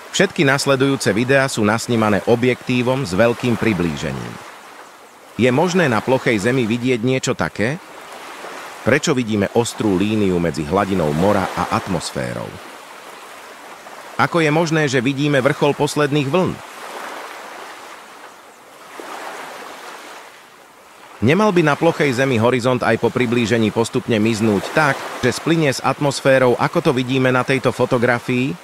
Všetky nasledujúce videá sú nasnímané objektívom s veľkým priblížením. Je možné na plochej Zemi vidieť niečo také? Prečo vidíme ostrú líniu medzi hladinou mora a atmosférou? Ako je možné, že vidíme vrchol posledných vln? Nemal by na plochej Zemi horizont aj po priblížení postupne miznúť tak, že splynie s atmosférou, ako to vidíme na tejto fotografii?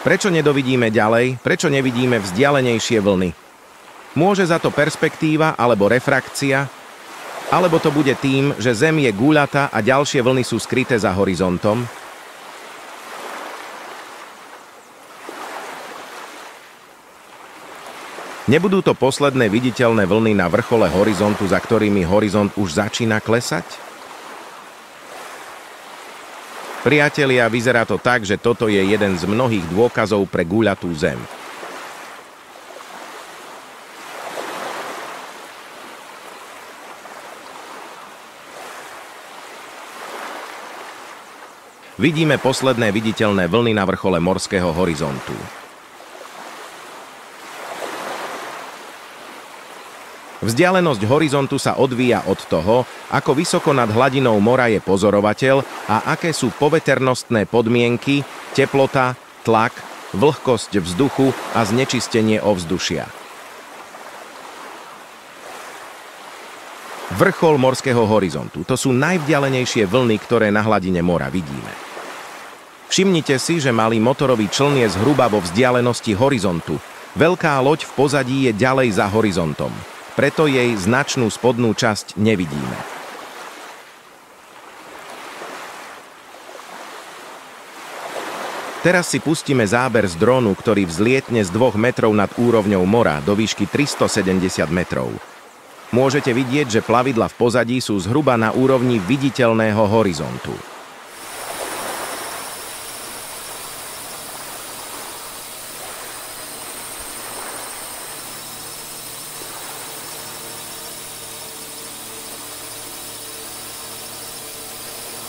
Prečo nedovidíme ďalej? Prečo nevidíme vzdialenejšie vlny? Môže za to perspektíva alebo refrakcia? Alebo to bude tým, že Zem je guľatá a ďalšie vlny sú skryté za horizontom? Nebudú to posledné viditeľné vlny na vrchole horizontu, za ktorými horizont už začína klesať? Priatelia, vyzerá to tak, že toto je jeden z mnohých dôkazov pre guľatú Zem. Vidíme posledné viditeľné vlny na vrchole morského horizontu. Vzdialenosť horizontu sa odvíja od toho, ako vysoko nad hladinou mora je pozorovateľ a aké sú poveternostné podmienky, teplota, tlak, vlhkosť vzduchu a znečistenie ovzdušia. Vrchol morského horizontu – to sú najvzdialenejšie vlny, ktoré na hladine mora vidíme. Všimnite si, že malý motorový čln je zhruba vo vzdialenosti horizontu. Veľká loď v pozadí je ďalej za horizontom. Preto jej značnú spodnú časť nevidíme. Teraz si pustíme záber z drónu, ktorý vzlietne z 2 metrov nad úrovňou mora do výšky 370 metrov. Môžete vidieť, že plavidlá v pozadí sú zhruba na úrovni viditeľného horizontu.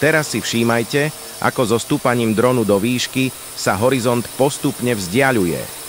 Teraz si všímajte, ako so stúpaním dronu do výšky sa horizont postupne vzdiaľuje.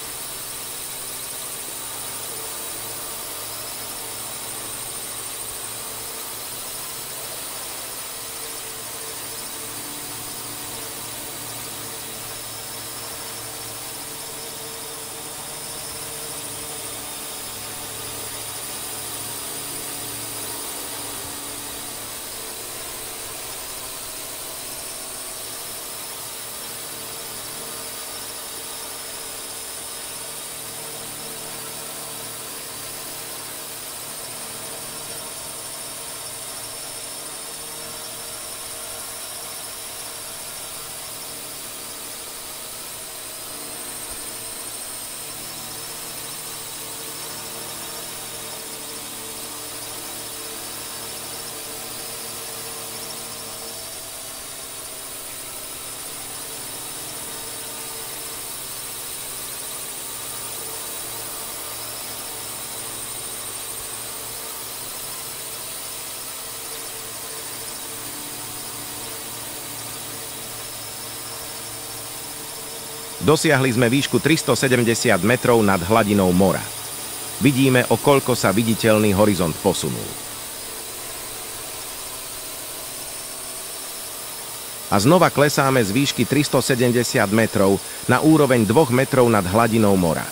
Dosiahli sme výšku 370 metrov nad hladinou mora. Vidíme, o koľko sa viditeľný horizont posunul. A znova klesáme z výšky 370 metrov na úroveň 2 metrov nad hladinou mora.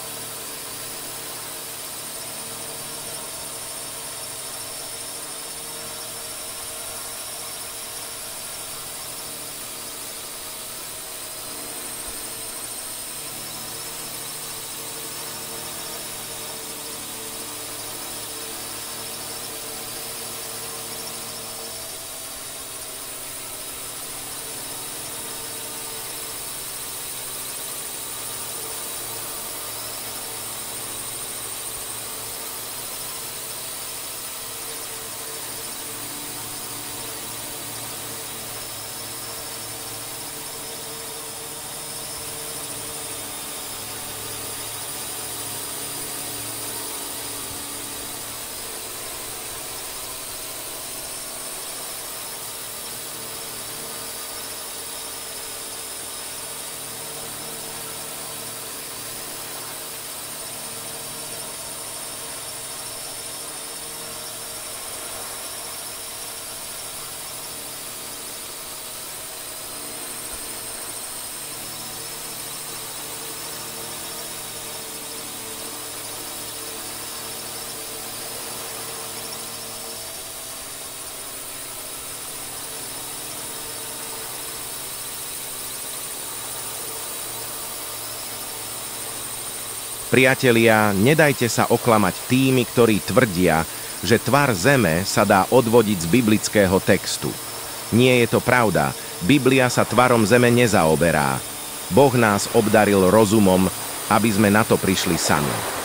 Priatelia, nedajte sa oklamať tými, ktorí tvrdia, že tvar zeme sa dá odvodiť z biblického textu. Nie je to pravda. Biblia sa tvarom zeme nezaoberá. Boh nás obdaril rozumom, aby sme na to prišli sami.